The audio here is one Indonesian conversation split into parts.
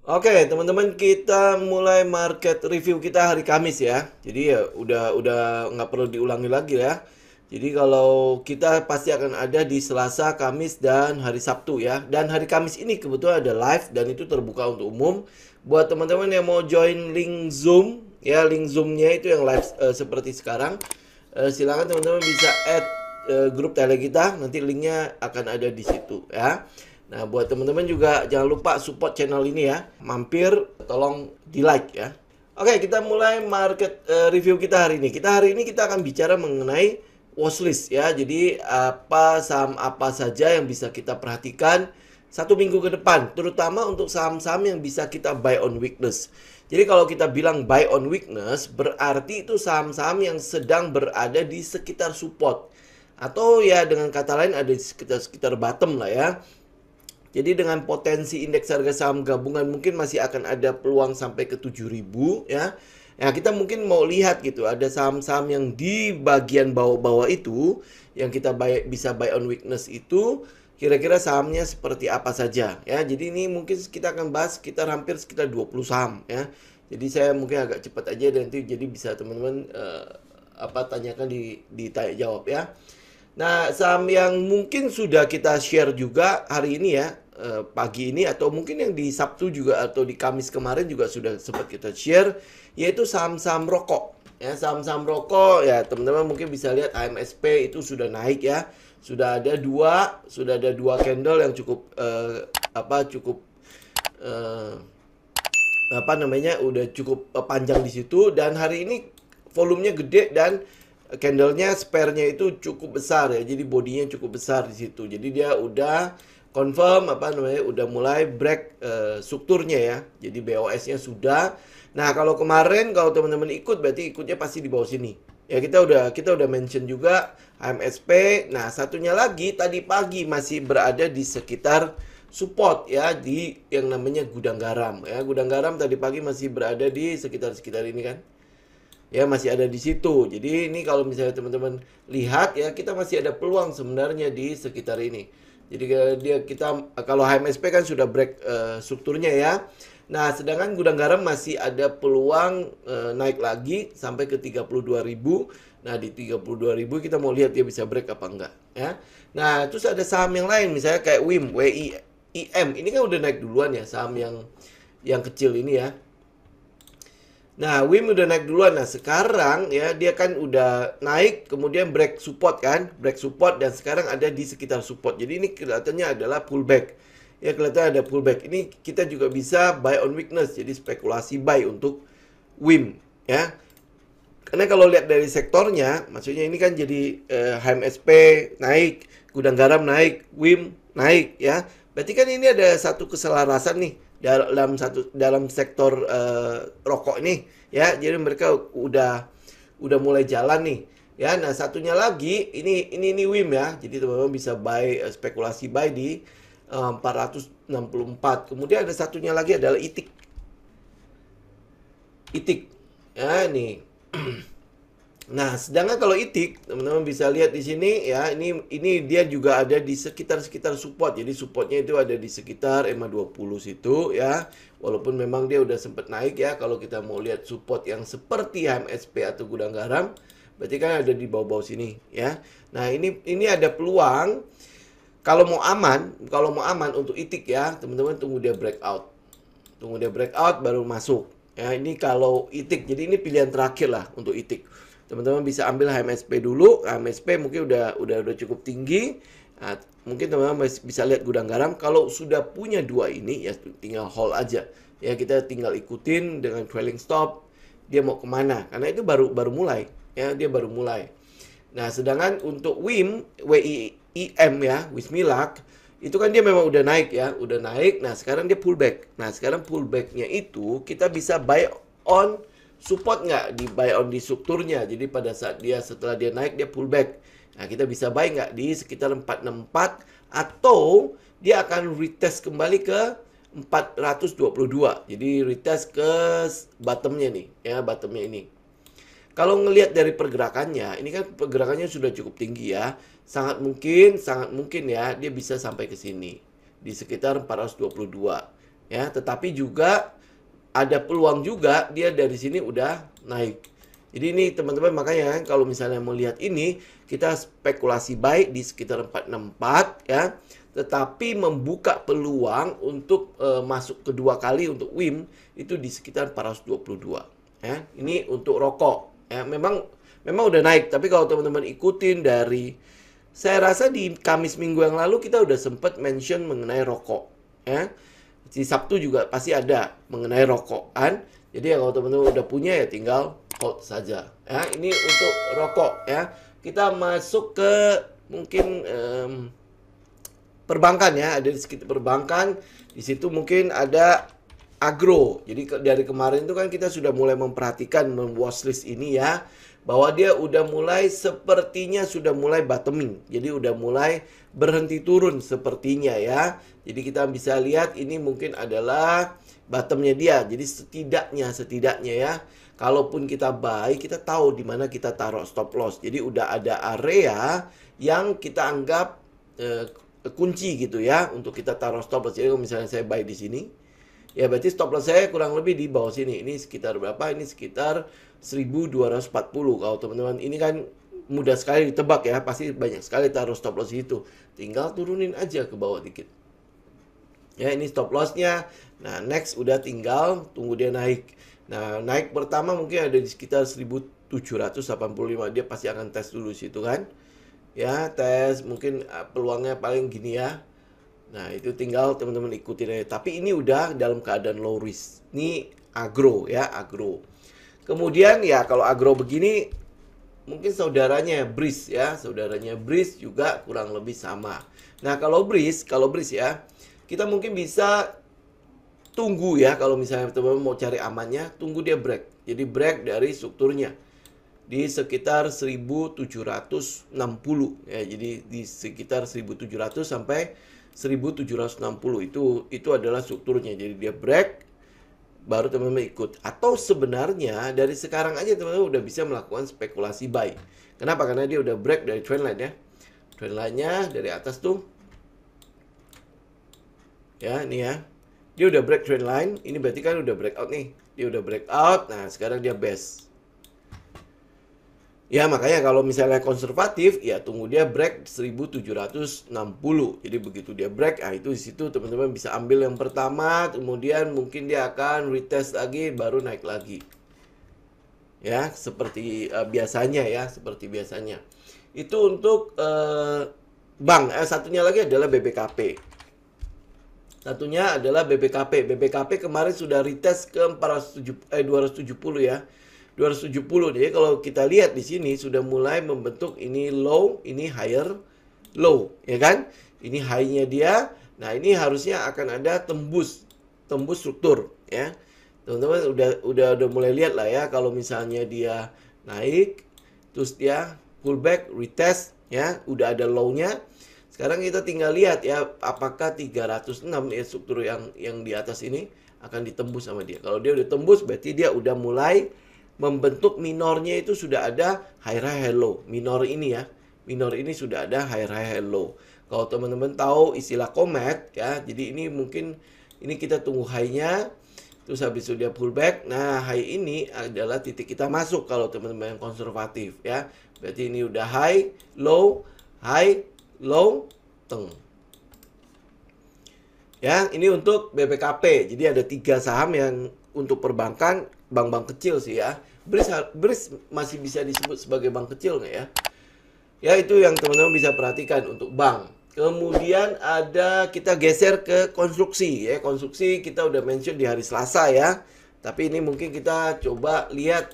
Oke, teman-teman, kita mulai market review kita hari Kamis ya. Jadi ya udah nggak perlu diulangi lagi ya. Jadi kalau kita pasti akan ada di Selasa, Kamis, dan hari Sabtu ya. Dan hari Kamis ini kebetulan ada live dan itu terbuka untuk umum. Buat teman-teman yang mau join link Zoom ya, link Zoom-nya itu yang live seperti sekarang. Silakan teman-teman bisa add grup tele kita. Nanti linknya akan ada di situ ya. Nah, buat teman-teman juga jangan lupa support channel ini ya. Mampir, tolong di-like ya. Oke, kita mulai market review kita hari ini. Hari ini kita akan bicara mengenai watchlist ya. Jadi apa saham apa saja yang bisa kita perhatikan 1 minggu ke depan, terutama untuk saham-saham yang bisa kita buy on weakness. Jadi kalau kita bilang buy on weakness, berarti itu saham-saham yang sedang berada di sekitar support. Atau ya dengan kata lain ada di sekitar bottom lah ya. Jadi dengan potensi indeks harga saham gabungan mungkin masih akan ada peluang sampai ke 7.000 ya. Ya, kita mungkin mau lihat gitu, ada saham-saham yang di bagian bawah-bawah itu yang kita bisa buy on weakness itu kira-kira sahamnya seperti apa saja ya. Jadi ini mungkin kita akan bahas sekitar hampir sekitar 20 saham ya. Jadi saya mungkin agak cepat aja dan nanti jadi bisa teman-teman tanyakan di tanya jawab ya. Nah, saham yang mungkin sudah kita share juga hari ini ya, pagi ini atau mungkin yang di Sabtu juga atau di Kamis kemarin juga sudah sempat kita share, yaitu saham-saham rokok. Ya, saham-saham rokok ya teman-teman mungkin bisa lihat AMSP itu sudah naik ya, sudah ada dua candle yang cukup cukup eh, udah cukup panjang di situ dan hari ini volumenya gede dan candlenya spare-nya itu cukup besar ya. Jadi bodinya cukup besar di situ. Jadi dia udah confirm udah mulai break strukturnya ya. Jadi BOS-nya sudah. Nah, kalau kemarin kalau teman-teman ikut berarti ikutnya pasti di bawah sini. Ya kita udah mention juga HMSP. Nah, satunya lagi tadi pagi masih berada di sekitar support ya di yang namanya gudang garam ya. Gudang garam tadi pagi masih berada di sekitar ini kan ya, masih ada di situ. Jadi ini kalau misalnya teman-teman lihat ya, kita masih ada peluang sebenarnya di sekitar ini. Jadi kita kalau HMSP kan sudah break strukturnya ya. Nah, sedangkan gudang garam masih ada peluang naik lagi sampai ke 32.000. Nah, di 32.000 kita mau lihat dia bisa break apa enggak ya. Nah, terus ada saham yang lain misalnya kayak WIM. Ini kan udah naik duluan ya, saham yang kecil ini ya. Nah, WIM udah naik duluan. Nah, sekarang ya dia kan udah naik, kemudian break support kan, break support dan sekarang ada di sekitar support. Jadi ini kelihatannya adalah pullback. Ya, kelihatan ada pullback. Ini kita juga bisa buy on weakness, jadi spekulasi buy untuk WIM ya. Karena kalau lihat dari sektornya, maksudnya ini kan jadi HMSP naik, gudang garam naik, WIM naik ya. Berarti kan ini ada satu keselarasan nih dalam sektor rokok ini ya. Jadi mereka udah mulai jalan nih. Ya, nah satunya lagi ini WIM ya. Jadi teman-teman bisa buy spekulasi buy di 464. Kemudian ada satunya lagi adalah ITIK. ITIK. Ya, nih. Nah, sedangkan kalau itik, teman-teman bisa lihat di sini ya, ini dia juga ada di sekitar support. Jadi supportnya itu ada di sekitar EMA 20 situ ya. Walaupun memang dia udah sempat naik ya. Kalau kita mau lihat support yang seperti HMSP atau gudang garam, berarti kan ada di bawah-bawah sini ya. Nah, ini ada peluang kalau mau aman untuk itik ya, teman-teman tunggu dia breakout. Tunggu dia breakout baru masuk. Ya, ini kalau itik. Jadi ini pilihan terakhir lah untuk itik. Teman-teman bisa ambil HMSP dulu. HMSP mungkin udah cukup tinggi. Nah, mungkin teman-teman bisa lihat gudang garam. Kalau sudah punya dua ini ya tinggal hold aja. Ya kita tinggal ikutin dengan trailing stop. Dia mau kemana? Karena itu baru mulai. Ya dia baru mulai. Nah, sedangkan untuk WIM ya, Wismilak, itu kan dia memang udah naik ya, udah naik. Nah, sekarang dia pullback. Nah, sekarang pullbacknya itu kita bisa buy on support nggak di buy on di strukturnya. Jadi pada saat setelah dia naik dia pullback. Nah, kita bisa buy nggak di sekitar 464 atau dia akan retest kembali ke 422. Jadi retest ke bottomnya nih, ya bottomnya ini. Kalau ngelihat dari pergerakannya, ini kan pergerakannya sudah cukup tinggi ya. Sangat mungkin ya dia bisa sampai ke sini di sekitar 422. ya, tetapi juga ada peluang juga dia dari sini udah naik. Jadi ini teman-teman, makanya kalau misalnya mau lihat ini, kita spekulasi baik di sekitar 464 ya, tetapi membuka peluang untuk masuk kedua kali untuk WIM itu di sekitar 422 ya. Ini untuk rokok ya, memang udah naik, tapi kalau teman-teman ikutin dari, saya rasa di Kamis minggu yang lalu kita udah sempat mention mengenai rokok ya. Di Sabtu juga pasti ada mengenai rokok kan. Jadi ya kalau teman-teman udah punya ya tinggal hold saja. Ya, ini untuk rokok ya. Kita masuk ke mungkin perbankan ya. Ada di sekitar perbankan. Di situ mungkin ada agro. Jadi dari kemarin itu kan kita sudah mulai memperhatikan watchlist ini ya, bahwa dia udah mulai sepertinya sudah mulai bottoming. Jadi udah mulai berhenti turun sepertinya ya. Jadi kita bisa lihat ini mungkin adalah bottomnya dia. Jadi setidaknya ya, kalaupun kita buy, kita tahu di mana kita taruh stop loss. Jadi udah ada area yang kita anggap kunci gitu ya untuk kita taruh stop loss. Jadi kalau misalnya saya buy di sini, ya berarti stop loss saya kurang lebih di bawah sini. Ini sekitar berapa? Ini sekitar 1240. Kalau teman-teman ini kan mudah sekali ditebak ya, pasti banyak sekali taruh stop loss itu. Tinggal turunin aja ke bawah dikit. Ya, ini stop lossnya. Nah, next udah tinggal tunggu dia naik. Nah, naik pertama mungkin ada di sekitar 1785. Dia pasti akan tes dulu situ kan. Ya, tes mungkin peluangnya paling gini ya. Nah, itu tinggal teman-teman ikutin aja. Tapi ini udah dalam keadaan low risk. Ini agro ya, agro. Kemudian ya kalau agro begini, mungkin saudaranya Breeze ya. Saudaranya Breeze juga kurang lebih sama. Nah, kalau Breeze ya, kita mungkin bisa tunggu ya. Kalau misalnya teman-teman mau cari amannya, tunggu dia break. Jadi break dari strukturnya di sekitar 1760 ya. Jadi di sekitar 1700 sampai 1760 itu adalah strukturnya. Jadi dia break baru teman-teman ikut. Atau sebenarnya dari sekarang aja teman-teman udah bisa melakukan spekulasi buy. Kenapa? Karena dia udah break dari trendline ya. Trendline-nya dari atas tuh. Ya, ini ya. Dia udah break trendline, ini berarti kan udah breakout nih. Dia udah breakout. Nah, sekarang dia best. Ya, makanya kalau misalnya konservatif, ya tunggu dia break 1760. Jadi begitu dia break, itu di situ teman-teman bisa ambil yang pertama, kemudian mungkin dia akan retest lagi, baru naik lagi. Ya, seperti biasanya ya, seperti biasanya. Itu untuk bank. Satunya lagi adalah BBKP. Satunya adalah BBKP. BBKP kemarin sudah retest ke 270 ya. 270. Jadi kalau kita lihat di sini sudah mulai membentuk ini low, ini higher low, ya kan? Ini high-nya dia. Nah, ini harusnya akan ada tembus struktur, ya. Teman-teman udah mulai lihat lah ya, kalau misalnya dia naik terus dia pullback, retest ya, udah ada low-nya. Sekarang kita tinggal lihat ya, apakah 306 ya struktur yang di atas ini akan ditembus sama dia. Kalau dia udah tembus, berarti dia udah mulai membentuk minornya, itu sudah ada high high low. Minor ini ya, minor ini sudah ada high high low. Kalau teman-teman tahu istilah komet ya, jadi ini mungkin ini kita tunggu high-nya, terus habis itu dia pullback. Nah, high ini adalah titik kita masuk kalau teman-teman yang konservatif ya. Berarti ini udah high, low, low, teng. Ya, ini untuk BBKP. Jadi ada 3 saham yang untuk perbankan, bank-bank kecil sih ya. Breeze masih bisa disebut sebagai bank kecil nggak ya? Ya, itu yang teman-teman bisa perhatikan untuk bank. Kemudian ada, kita geser ke konstruksi ya. Konstruksi kita udah mention di hari Selasa ya. Tapi ini mungkin kita coba lihat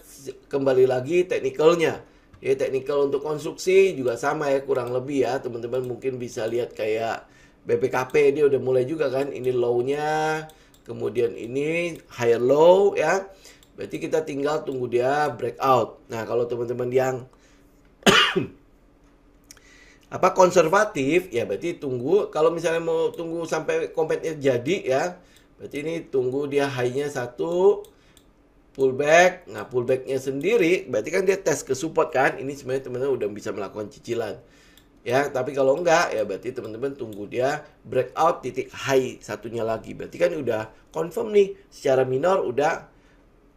kembali lagi teknikalnya. Ya, teknikal untuk konstruksi juga sama ya, kurang lebih ya. Teman-teman mungkin bisa lihat kayak BBKP, dia udah mulai juga kan. Ini low-nya, kemudian ini higher low ya. Berarti kita tinggal tunggu dia breakout. Nah, kalau teman-teman yang konservatif ya, berarti tunggu. Kalau misalnya mau tunggu sampai kometnya jadi ya, berarti ini tunggu dia high-nya 1, pullback. Nah, pullbacknya sendiri berarti kan dia tes ke support kan. Ini sebenarnya teman-teman udah bisa melakukan cicilan. Ya, tapi kalau enggak ya berarti teman-teman tunggu dia breakout titik high satunya lagi. Berarti kan udah confirm nih secara minor udah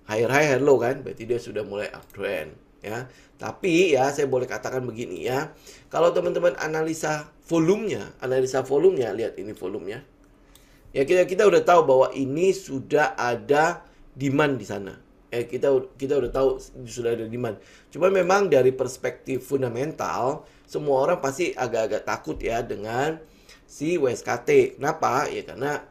higher high, higher low kan. Berarti dia sudah mulai uptrend ya. Tapi ya saya boleh katakan begini ya. Kalau teman-teman analisa volumenya, lihat ini volumenya. Ya kita udah tahu bahwa ini sudah ada demand di sana. Kita udah tahu sudah ada demand. Cuma memang dari perspektif fundamental, semua orang pasti agak-agak takut ya dengan si WSKT. Kenapa? Ya karena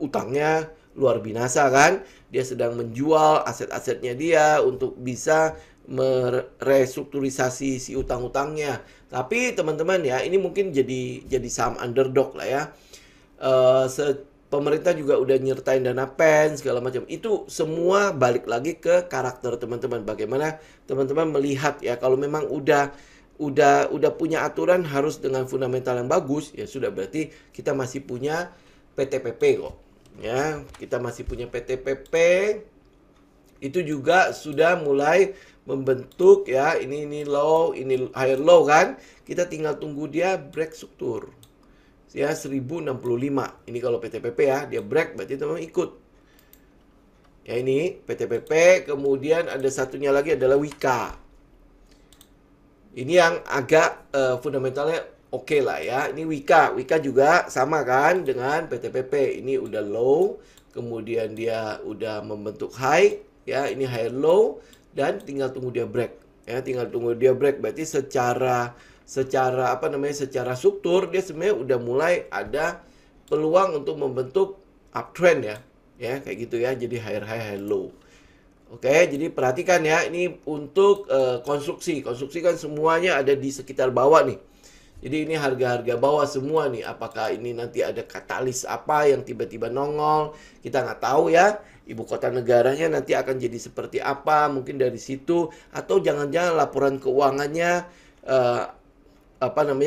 utangnya luar binasa kan. Dia sedang menjual aset-asetnya dia untuk bisa merestrukturisasi si utang-utangnya. Tapi teman-teman ya, ini mungkin jadi saham underdog lah ya. Pemerintah juga udah nyertain dana pen segala macam. Itu semua balik lagi ke karakter teman-teman. Bagaimana teman-teman melihat ya, kalau memang udah punya aturan harus dengan fundamental yang bagus, ya sudah, berarti kita masih punya PTPP kok. Ya, kita masih punya PTPP. Itu juga sudah mulai membentuk ya, ini low, ini higher low kan. Kita tinggal tunggu dia break struktur. Ya 1065. Ini kalau PTPP ya, dia break berarti teman-teman ikut. Ya ini PTPP, kemudian ada satunya lagi adalah Wika. Ini yang agak fundamentalnya oke lah ya. Ini Wika juga sama kan dengan PTPP. Ini udah low, kemudian dia udah membentuk high, ya ini high low dan tinggal tunggu dia break. Ya, tinggal tunggu dia break berarti secara secara struktur dia sebenarnya udah mulai ada peluang untuk membentuk uptrend ya. Ya, kayak gitu ya. Jadi higher high, high low. Oke, jadi perhatikan ya, ini untuk konstruksi. Konstruksi kan semuanya ada di sekitar bawah nih. Jadi ini harga-harga bawah semua nih. Apakah ini nanti ada katalis apa yang tiba-tiba nongol? Kita nggak tahu ya. Ibu kota negaranya nanti akan jadi seperti apa? Mungkin dari situ. Atau jangan-jangan laporan keuangannya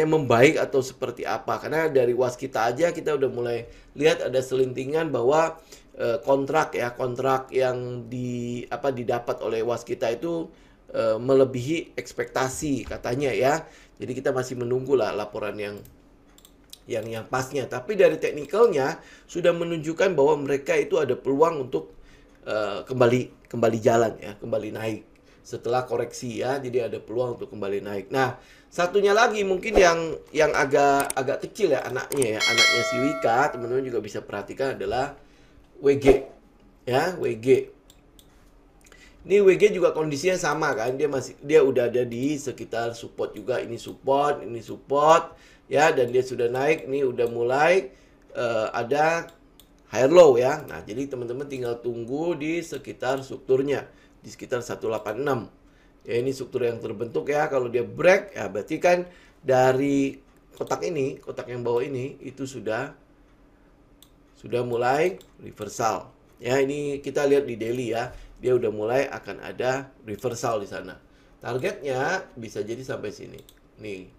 membaik atau seperti apa. Karena dari waskita aja kita udah mulai lihat ada selintingan bahwa kontrak yang didapat oleh waskita itu melebihi ekspektasi katanya ya. Jadi kita masih menunggu lah laporan yang pasnya. Tapi dari teknikalnya sudah menunjukkan bahwa mereka itu ada peluang untuk kembali jalan ya, kembali naik setelah koreksi ya. Jadi ada peluang untuk kembali naik. Nah, satunya lagi mungkin yang agak kecil ya, anaknya si Wika, teman-teman juga bisa perhatikan adalah WG ya, WG. Ini WG juga kondisinya sama kan, dia udah ada di sekitar support juga, ini support ya, dan dia sudah naik, ini udah mulai ada higher low ya. Nah, jadi teman-teman tinggal tunggu di sekitar strukturnya, di sekitar 186. Ya, ini struktur yang terbentuk ya. Kalau dia break ya berarti kan dari kotak yang bawah ini itu sudah mulai reversal. Ya, ini kita lihat di daily ya. Dia udah mulai akan ada reversal di sana. Targetnya bisa jadi sampai sini. Nih.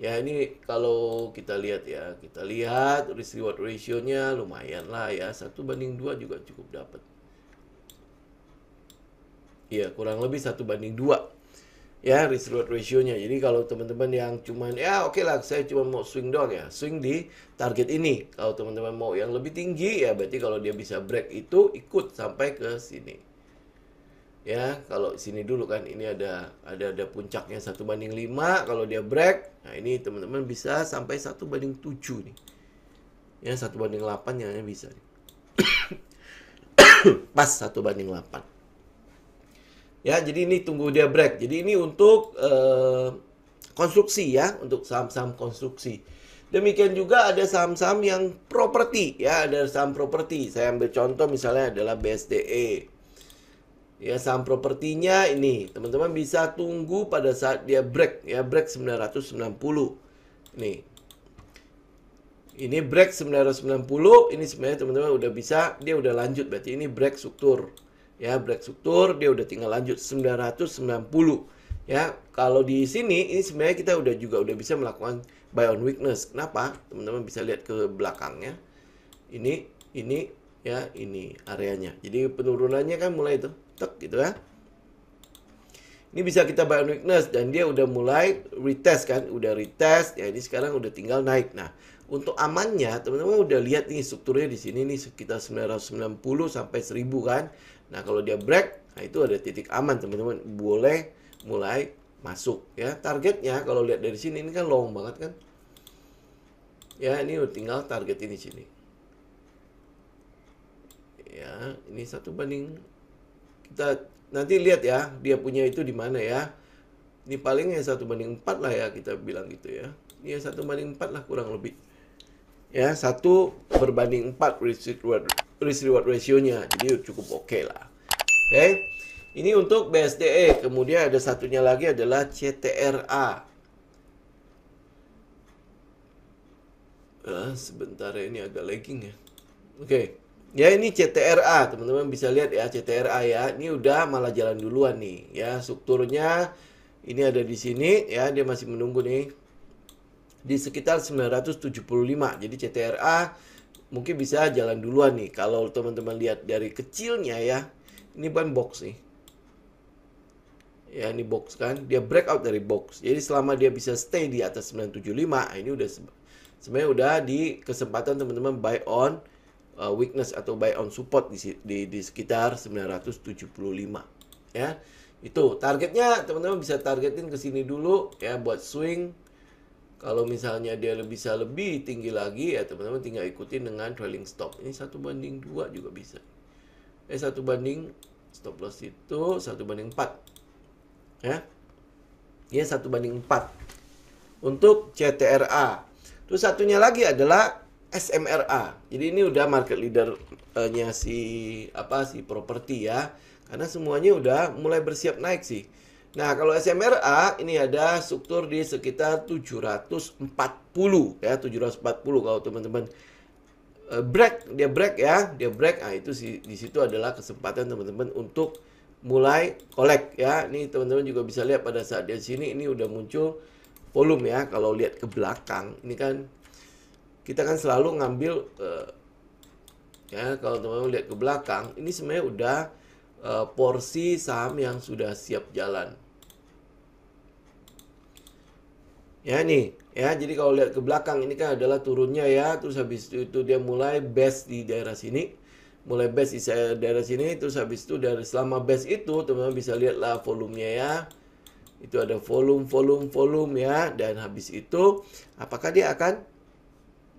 Ya, ini kalau kita lihat ya, risk reward ratio-nya lumayan lah ya. 1:2 juga cukup dapat. Iya, kurang lebih 1:2. Ya, risk reward ratio-nya. Jadi kalau teman-teman yang cuman ya oke lah, saya cuma mau swing doang ya, swing di target ini. Kalau teman-teman mau yang lebih tinggi ya berarti kalau dia bisa break itu ikut sampai ke sini. Ya, kalau sini dulu kan ini ada puncaknya 1:5. Kalau dia break, nah ini teman-teman bisa sampai 1:7 nih. Ya, 1:8 yang bisa nih. Pas 1:8. Ya, jadi ini tunggu dia break. Jadi ini untuk konstruksi ya, untuk saham-saham konstruksi. Demikian juga ada saham-saham yang properti ya, ada saham properti. Saya ambil contoh misalnya adalah BSDE. Ya, saham propertinya ini, teman-teman bisa tunggu pada saat dia break ya, break 990. Nih. Ini break 990, ini sebenarnya teman-teman udah bisa, dia udah lanjut berarti ini break struktur. Ya, break struktur, dia udah tinggal lanjut 990. Ya, kalau di sini ini sebenarnya kita udah bisa melakukan buy on weakness. Kenapa? Teman-teman bisa lihat ke belakangnya. Ini ya, ini areanya. Jadi penurunannya kan mulai itu tek gitu ya. Ini bisa kita buy on weakness dan dia udah mulai retest kan, udah retest ya, ini sekarang udah tinggal naik. Nah, untuk amannya teman-teman udah lihat nih strukturnya di sini nih sekitar 990 sampai 1000 kan. Nah, kalau dia break, nah itu ada titik aman teman-teman, boleh mulai masuk ya. Targetnya kalau lihat dari sini ini kan long banget kan. Ya, ini udah tinggal target ini sini. Ya, ini 1 banding, kita nanti lihat ya dia punya itu di mana ya. Ini paling 1 banding 4 lah ya, kita bilang gitu ya. Ini 1 banding 4 lah kurang lebih. Ya, 1/4 risk reward ratio-nya. Jadi cukup oke lah. Oke. Ini untuk BSDE. Kemudian ada satunya lagi adalah CTRA. Sebentar ya, ini agak lagging ya. Oke. Ya, ini CTRA, teman-teman bisa lihat ya, CTRA ya. Ini udah malah jalan duluan nih ya. Strukturnya ini ada di sini ya, dia masih menunggu nih di sekitar 975. Jadi CTRA mungkin bisa jalan duluan nih. Kalau teman-teman lihat dari kecilnya ya, ini ban box nih. Ya, ini box kan, dia breakout dari box. Jadi selama dia bisa stay di atas 975, ini udah sebenarnya udah di kesempatan teman-teman buy on weakness atau buy on support di sekitar 975 ya. Itu targetnya, teman-teman bisa targetin ke sini dulu ya buat swing. Kalau misalnya dia bisa lebih tinggi lagi ya teman-teman tinggal ikutin dengan trailing stop. Ini 1/2 juga bisa. 1 banding stop loss itu 1/4 ya. Ini 1/4 untuk CTRA. Terus satunya lagi adalah SMRA. Jadi ini udah market leader-nya si properti ya. Karena semuanya udah mulai bersiap naik sih. Nah, kalau SMRA ini ada struktur di sekitar 740 ya, 740 kalau teman-teman dia break ya, nah itu di situ adalah kesempatan teman-teman untuk mulai collect ya. Ini teman-teman juga bisa lihat pada saat di sini ini udah muncul volume ya. Kalau lihat ke belakang, ini kan kita kan selalu ngambil ya, kalau teman-teman lihat ke belakang, ini sebenarnya udah porsi saham yang sudah siap jalan. Ya nih, ya jadi kalau lihat ke belakang ini kan adalah turunnya ya, terus habis itu dia mulai base di daerah sini, daerah sini, terus habis itu dari selama base itu teman-teman bisa lihat lah volumenya ya. Itu ada volume ya, dan habis itu apakah dia akan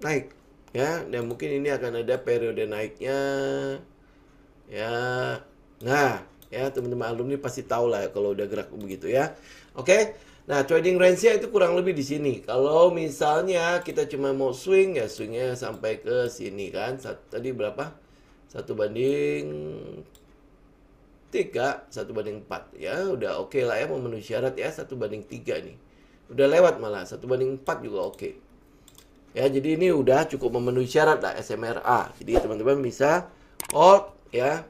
naik ya, dan mungkin ini akan ada periode naiknya ya. Nah ya, teman-teman alumni pasti tahu lah ya, kalau udah gerak begitu ya. Oke. Nah, trading range-nya itu kurang lebih di sini. Kalau misalnya kita cuma mau swing ya, swingnya sampai ke sini kan. Tadi berapa? 1/3, 1/4 ya, udah oke lah ya, memenuhi syarat ya. 1/3 nih udah lewat, malah 1/4 juga oke ya. Jadi ini udah cukup memenuhi syarat lah SMRA. Jadi teman-teman bisa hold ya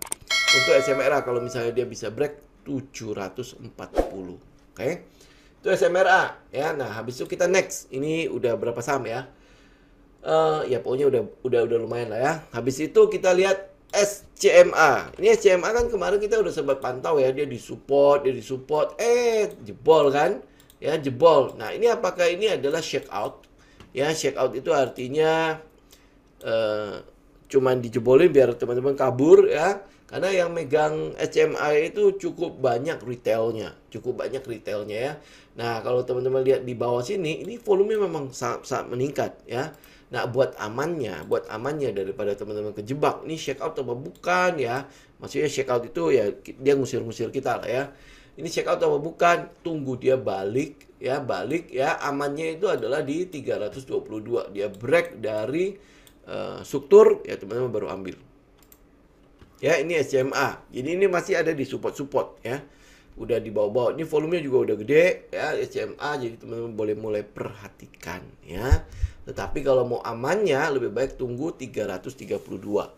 untuk SMRA kalau misalnya dia bisa break 740. Oke, itu SMRA ya. Nah, habis itu kita next. Ini udah berapa saham ya? Ya pokoknya udah lumayan lah ya. Habis itu kita lihat SCMA. Ini SCMA kan kemarin kita udah sempat pantau ya, dia disupport, jebol kan? Ya, jebol. Nah, ini apakah ini adalah shake out? Ya, shake out itu artinya cuman dijebolin biar teman-teman kabur ya. Karena yang megang SCMA itu cukup banyak retailnya ya. Nah, kalau teman-teman lihat di bawah sini, ini volumenya memang sangat meningkat ya. Nah, buat amannya daripada teman-teman kejebak, ini check out apa bukan ya. Maksudnya check out itu ya dia ngusir-ngusir kita lah ya. Ini check out apa bukan, tunggu dia balik ya. Amannya itu adalah di 322. Dia break dari struktur ya, teman-teman baru ambil. Ya, ini SCMA. Jadi ini masih ada di support ya. Udah di bawah-bawah. Ini volumenya juga udah gede ya SCMA, jadi teman-teman boleh mulai perhatikan ya. Tetapi kalau mau amannya lebih baik tunggu 332.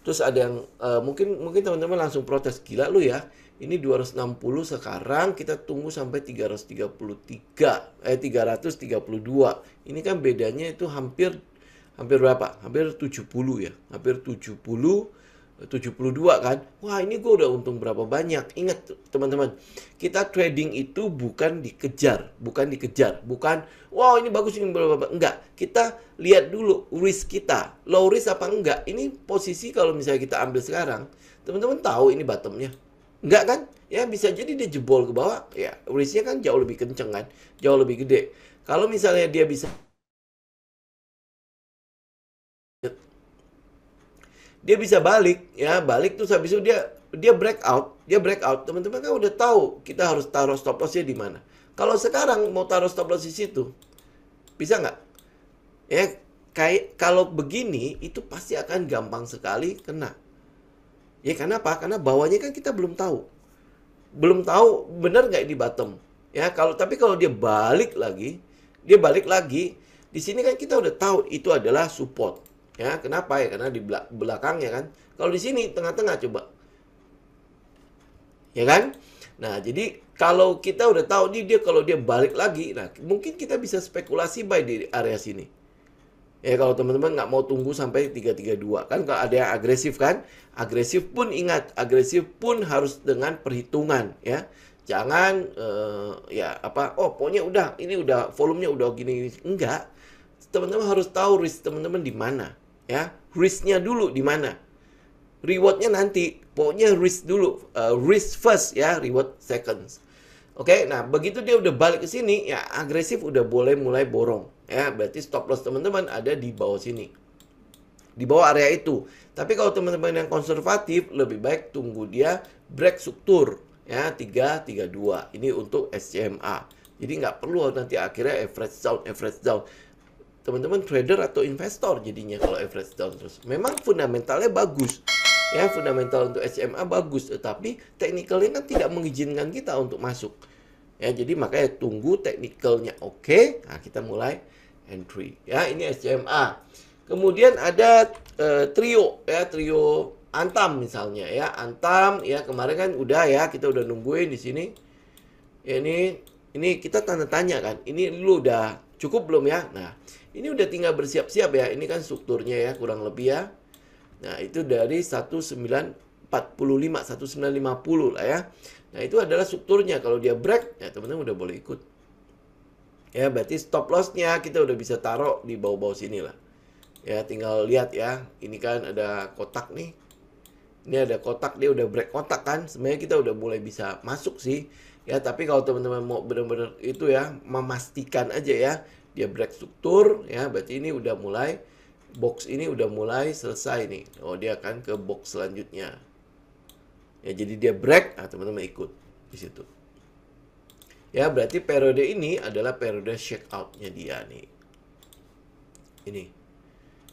Terus ada yang mungkin teman-teman langsung protes, gila lu ya. Ini 260 sekarang kita tunggu sampai 332. Ini kan bedanya itu hampir berapa? Hampir 70 ya. Hampir 70 72 kan. Wah, ini gue udah untung berapa banyak. Ingat teman-teman, kita trading itu bukan dikejar, bukan wow ini bagus ini berapa. Enggak, kita lihat dulu risk kita, low risk apa enggak. Ini posisi kalau misalnya kita ambil sekarang, teman-teman tahu ini bottomnya. Enggak kan? Ya bisa jadi dia jebol ke bawah, ya risknya kan jauh lebih kenceng kan, jauh lebih gede. Kalau misalnya dia bisa balik ya, balik terus habis itu dia breakout, teman-teman kan udah tahu kita harus taruh stop lossnya di mana. Kalau sekarang mau taruh stop loss di situ, bisa nggak? Ya kayak kalau begini itu pasti akan gampang sekali kena. Ya karena apa? Karena bawahnya kan kita belum tahu, benar nggak di bottom. Ya tapi kalau dia balik lagi di sini kan kita udah tahu itu adalah support. Ya, kenapa ya? Karena di belakangnya kan. Kalau di sini tengah-tengah coba. Ya kan? Nah, jadi kalau kita udah tahu dia kalau dia balik lagi, nah mungkin kita bisa spekulasi buy di area sini. Ya kalau teman-teman nggak mau tunggu sampai 332 kan, kalau ada yang agresif kan, agresif pun ingat, agresif pun harus dengan perhitungan ya. Jangan pokoknya udah ini udah volumenya udah gini, enggak. Teman-teman harus tahu risk teman-teman di mana. Ya, risknya dulu di mana, rewardnya nanti. Pokoknya risk dulu, risk first ya, reward seconds. Oke, nah begitu dia udah balik ke sini, ya agresif udah boleh mulai borong. Ya, berarti stop loss teman-teman ada di bawah sini, di bawah area itu. Tapi kalau teman-teman yang konservatif, lebih baik tunggu dia break struktur ya 332. Ini untuk SCMA. Jadi nggak perlu nanti akhirnya average down. Teman-teman trader atau investor jadinya kalau average down terus. Memang fundamentalnya bagus. Ya, fundamental untuk SMA bagus, tetapi teknikalnya kan tidak mengizinkan kita untuk masuk. Ya, jadi makanya tunggu teknikalnya oke. Nah, kita mulai entry. Ya, ini SMA. Kemudian ada trio ya, trio Antam misalnya ya. Antam ya kemarin kan udah ya, kita udah nungguin di sini. Ya, ini kita tanda tanya kan. Ini lu udah cukup belum ya? Nah, ini udah tinggal bersiap-siap ya. Ini kan strukturnya ya, kurang lebih ya. Nah, itu dari 1950 lah ya. Nah, itu adalah strukturnya. Kalau dia break, ya teman-teman udah boleh ikut. Ya, berarti stop loss-nya kita udah bisa taruh di bawah-bawah sini lah. Ya, tinggal lihat ya. Ini kan ada kotak nih. Ini ada kotak, dia udah break kotak kan. Sebenarnya kita udah mulai bisa masuk sih. Ya, tapi kalau teman-teman mau benar-benar itu ya, memastikan aja ya. Dia break struktur ya, berarti ini udah mulai box ini udah mulai selesai nih. Oh, dia akan ke box selanjutnya. Ya, jadi dia break, nah teman-teman ikut di situ. Ya, berarti periode ini adalah periode shakeout-nya dia nih. Ini.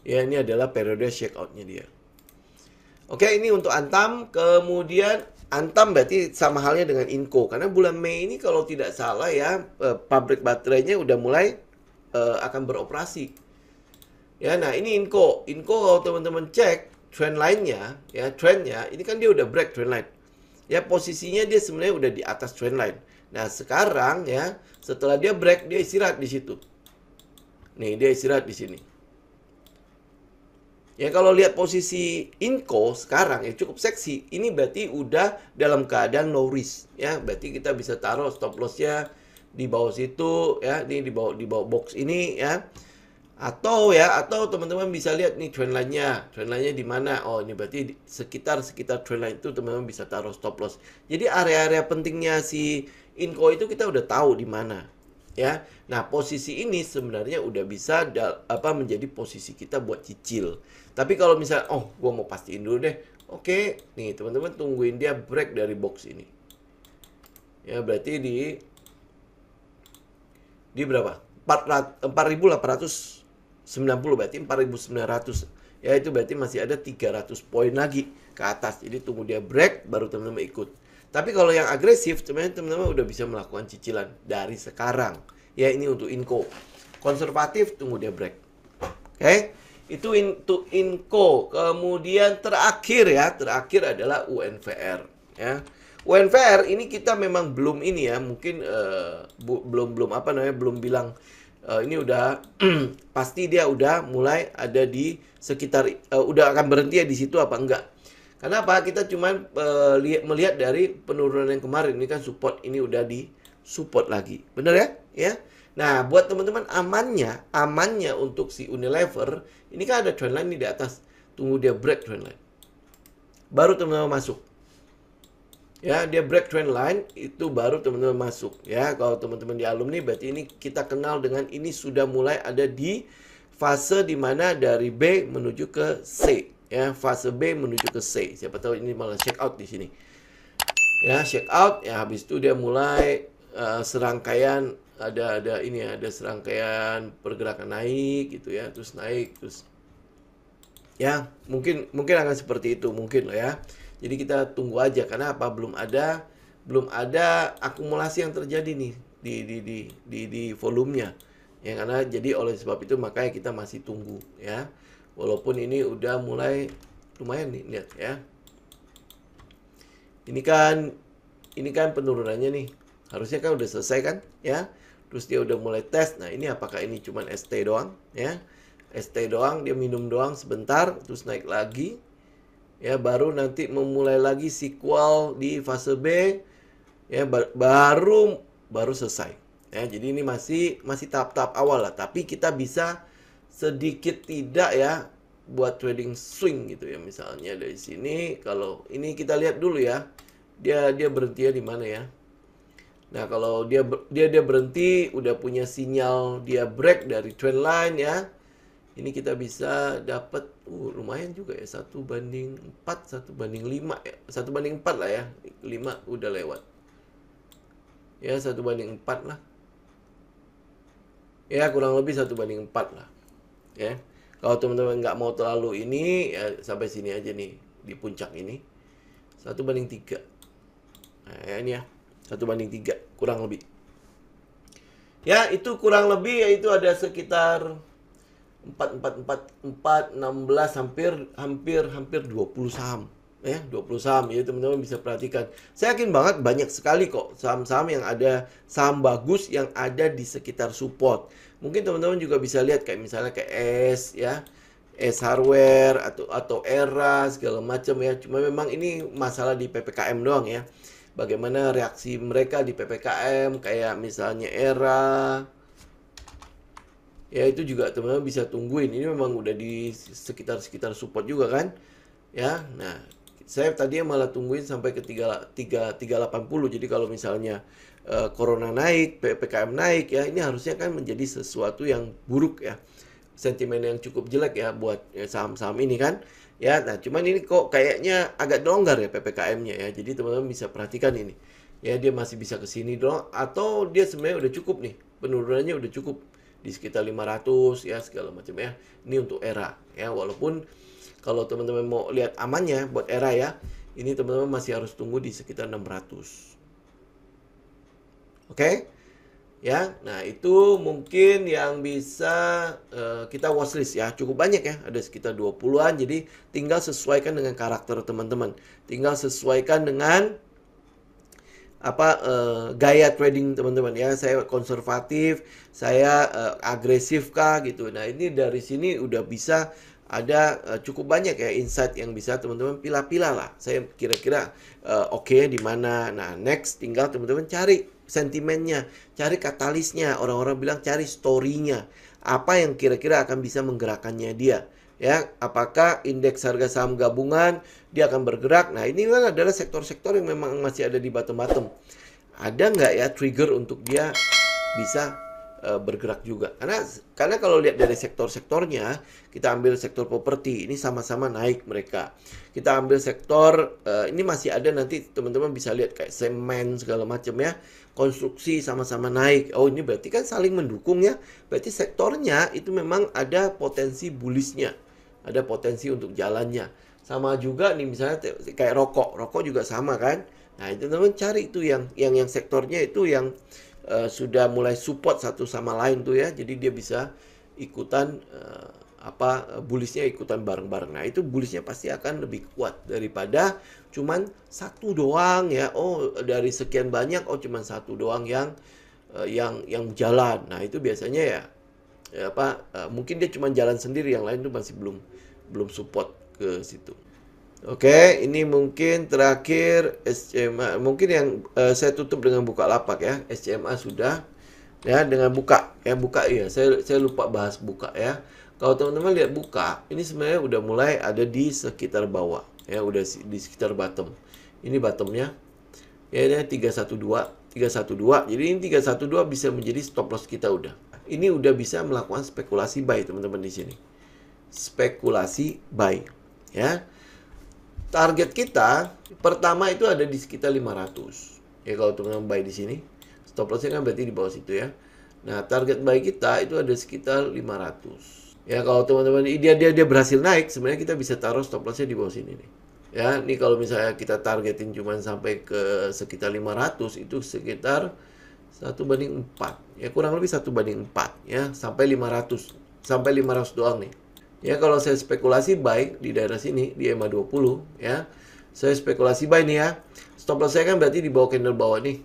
Ya, ini adalah periode shakeout-nya dia. Oke, ini untuk Antam. Kemudian Antam berarti sama halnya dengan Inco. Karena bulan Mei ini kalau tidak salah ya, pabrik baterainya udah mulai akan beroperasi. Ya, nah ini Inco. Inco kalau teman-teman cek trend line-nya, ya trendnya, ini kan dia udah break trend line. Ya, posisinya dia sebenarnya udah di atas trend line. Nah, sekarang ya, setelah dia break, dia istirahat di situ. Nih, dia istirahat di sini. Ya, kalau lihat posisi Inco sekarang ya cukup seksi. Ini berarti udah dalam keadaan low risk. Ya, berarti kita bisa taruh stop loss-nya di bawah situ ya, ini di bawah box ini ya. Atau teman-teman bisa lihat nih trend line-nya. Trend line-nya di mana? Oh, ini berarti sekitar trend line itu teman-teman bisa taruh stop loss. Jadi area-area pentingnya si Inco itu kita udah tahu di mana. Ya. Nah, posisi ini sebenarnya udah bisa menjadi posisi kita buat cicil. Tapi kalau misalnya gua mau pastiin dulu deh. Oke, nih teman-teman tungguin dia break dari box ini. Ya, berarti di berapa? 4.890 berarti 4.900. Ya, itu berarti masih ada 300 poin lagi ke atas. Jadi tunggu dia break baru teman-teman ikut. Tapi kalau yang agresif sebenarnya teman-teman udah bisa melakukan cicilan dari sekarang. Ya, ini untuk Inco. Konservatif tunggu dia break. Oke. Itu untuk Inco. Kemudian terakhir adalah UNVR ya. UNVR ini kita memang belum ini ya, mungkin belum bilang ini udah pasti dia udah mulai ada di sekitar udah akan berhenti ya di situ apa enggak. Karena apa? Kita cuman melihat dari penurunan yang kemarin. Ini kan support, ini udah di support lagi. Bener ya? Ya. Nah, buat teman-teman amannya untuk si Unilever, ini kan ada trendline nih di atas. Tunggu dia break trendline. Baru teman-teman masuk. Ya, dia break trendline itu baru teman-teman masuk. Ya, kalau teman-teman di alumni berarti ini kita kenal dengan ini sudah mulai ada di fase dimana dari B menuju ke C. Ya, fase B menuju ke C. Siapa tahu ini malah check out di sini. Ya, check out. Ya, habis itu dia mulai serangkaian ada serangkaian pergerakan naik gitu ya, terus naik terus ya mungkin akan seperti itu mungkin lah ya. Jadi kita tunggu aja karena apa belum ada akumulasi yang terjadi nih di volumenya ya, karena jadi oleh sebab itu makanya kita masih tunggu ya, walaupun ini udah mulai lumayan nih lihat ya. Ini kan penurunannya nih. Harusnya kan udah selesai kan ya. Terus dia udah mulai tes. Nah, ini apakah ini cuman ST doang ya? ST doang, dia minum doang sebentar terus naik lagi. Ya, baru nanti memulai lagi sequel di fase B. Ya, baru selesai. Ya, jadi ini masih tahap-tahap awal lah, tapi kita bisa sedikit tidak ya buat trading swing gitu ya. Misalnya dari sini kalau ini kita lihat dulu ya. Dia berhenti di mana ya? Nah, kalau dia berhenti, udah punya sinyal dia break dari trend line ya. Ini kita bisa dapat lumayan juga ya, 1/4, 1/5 ya. 1/4 lah ya. 5 udah lewat. Ya, 1/4 lah. Ya, kurang lebih 1/4 lah. Ya. Kalau teman-teman nggak mau terlalu ini, ya sampai sini aja nih, di puncak ini. 1/3. Nah, ya ini ya. 1/3 kurang lebih. Ya, itu kurang lebih yaitu ada sekitar 16 hampir 20 saham. Ya, 20 saham ya teman-teman bisa perhatikan. Saya yakin banget banyak sekali kok saham-saham yang ada, saham bagus yang ada di sekitar support. Mungkin teman-teman juga bisa lihat kayak misalnya kayak S ya. S Hardware atau Era segala macam ya. Cuma memang ini masalah di PPKM doang ya. Bagaimana reaksi mereka di PPKM, kayak misalnya Era. Ya itu juga teman-teman bisa tungguin. Ini memang udah di sekitar support juga kan. Ya, nah saya tadinya malah tungguin sampai ke 380. Jadi kalau misalnya Corona naik, PPKM naik ya, ini harusnya kan menjadi sesuatu yang buruk ya. Sentimen yang cukup jelek ya buat saham-saham ini kan. Ya, nah cuman ini kok kayaknya agak longgar ya PPKM-nya ya. Jadi teman-teman bisa perhatikan ini. Ya, dia masih bisa ke sini doang atau dia sebenarnya udah cukup nih. Penurunannya udah cukup di sekitar 500 ya segala macam ya. Ini untuk Era ya, walaupun kalau teman-teman mau lihat amannya buat Era ya, ini teman-teman masih harus tunggu di sekitar 600. Oke? Ya, nah itu mungkin yang bisa kita watchlist ya. Cukup banyak ya, ada sekitar 20-an. Jadi tinggal sesuaikan dengan karakter teman-teman. Tinggal sesuaikan dengan gaya trading teman-teman ya. Saya konservatif, saya agresif kah gitu. Nah, ini dari sini udah bisa ada cukup banyak ya insight yang bisa teman-teman pilah-pilah lah. Saya kira-kira oke di mana. Nah, next tinggal teman-teman cari sentimennya, cari katalisnya. Orang-orang bilang cari story-nya. Apa yang kira-kira akan bisa menggerakkannya dia. Ya, apakah indeks harga saham gabungan dia akan bergerak? Nah, ini kan adalah sektor-sektor yang memang masih ada di bottom-bottom. Ada nggak ya trigger untuk dia bisa bergerak juga? Karena kalau lihat dari sektor-sektornya, kita ambil sektor properti, ini sama-sama naik mereka. Kita ambil sektor ini masih ada, nanti teman-teman bisa lihat kayak semen segala macam ya. Konstruksi sama-sama naik. Oh, ini berarti kan saling mendukung ya. Berarti sektornya itu memang ada potensi bullishnya. Ada potensi untuk jalannya. Sama juga nih misalnya kayak rokok juga sama kan. Nah, itu teman-teman cari itu yang sektornya itu yang sudah mulai support satu sama lain tuh ya. Jadi dia bisa ikutan bullishnya ikutan bareng-bareng. Nah, itu bullishnya pasti akan lebih kuat daripada cuman satu doang ya. Oh, dari sekian banyak cuman satu doang yang jalan. Nah, itu biasanya ya mungkin dia cuma jalan sendiri, yang lain tuh masih belum support ke situ. Oke, ini mungkin terakhir SCMA. Mungkin yang saya tutup dengan Bukalapak ya. SCMA sudah ya dengan buka ya, buka ya. Saya lupa bahas buka ya. Kalau teman-teman lihat buka, ini sebenarnya udah mulai ada di sekitar bawah ya, udah di sekitar bottom. Ini bottomnya. Ya, ini 312. Jadi ini 312 bisa menjadi stop loss kita udah. Ini udah bisa melakukan spekulasi buy teman-teman di sini. Spekulasi buy ya. Target kita pertama itu ada di sekitar 500. Ya kalau teman-teman buy di sini, stop lossnya kan berarti di bawah situ ya. Nah, target buy kita itu ada sekitar 500. Ya kalau teman-teman dia berhasil naik, sebenarnya kita bisa taruh stop lossnya di bawah sini nih. Ya, ini kalau misalnya kita targetin cuma sampai ke sekitar 500, itu sekitar 1/4. Ya kurang lebih 1/4 ya, sampai 500. Sampai 500 doang nih. Ya kalau saya spekulasi buy di daerah sini di EMA 20 ya. Saya spekulasi buy nih ya. Stop loss saya kan berarti di bawah candle bawah nih.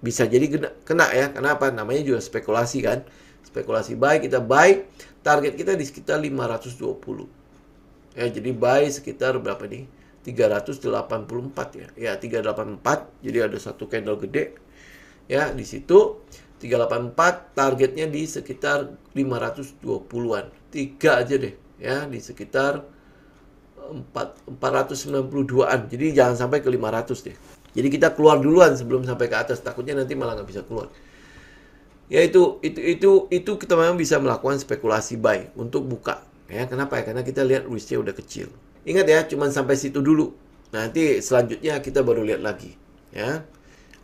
Bisa jadi kena ya. Kenapa? Namanya juga spekulasi kan. Spekulasi buy, kita buy, target kita di sekitar 520. Ya, jadi buy sekitar berapa nih? 384 ya. Ya, 384. Jadi ada satu candle gede. Ya, di situ 384 targetnya di sekitar 520-an. 3 aja deh ya, di sekitar 492-an. Jadi jangan sampai ke 500 deh. Jadi kita keluar duluan sebelum sampai ke atas, takutnya nanti malah nggak bisa keluar. Ya itu kita memang bisa melakukan spekulasi buy untuk buka. Ya, kenapa ya? Karena kita lihat risknya udah kecil. Ingat ya, cuman sampai situ dulu. Nanti selanjutnya kita baru lihat lagi, ya.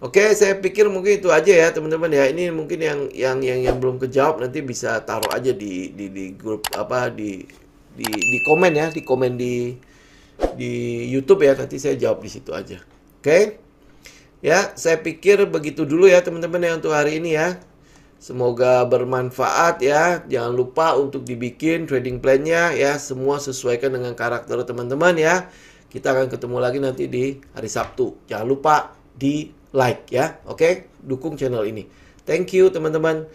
Oke, saya pikir mungkin itu aja ya, teman-teman ya. Ini mungkin yang belum kejawab nanti bisa taruh aja di grup apa di komen ya, di komen di YouTube ya. Nanti saya jawab di situ aja. Oke. Ya, saya pikir begitu dulu ya teman-teman ya untuk hari ini ya. Semoga bermanfaat ya. Jangan lupa untuk dibikin trading plan-nya ya. Semua sesuaikan dengan karakter teman-teman ya. Kita akan ketemu lagi nanti di hari Sabtu. Jangan lupa di like ya. Oke? Dukung channel ini. Thank you teman-teman.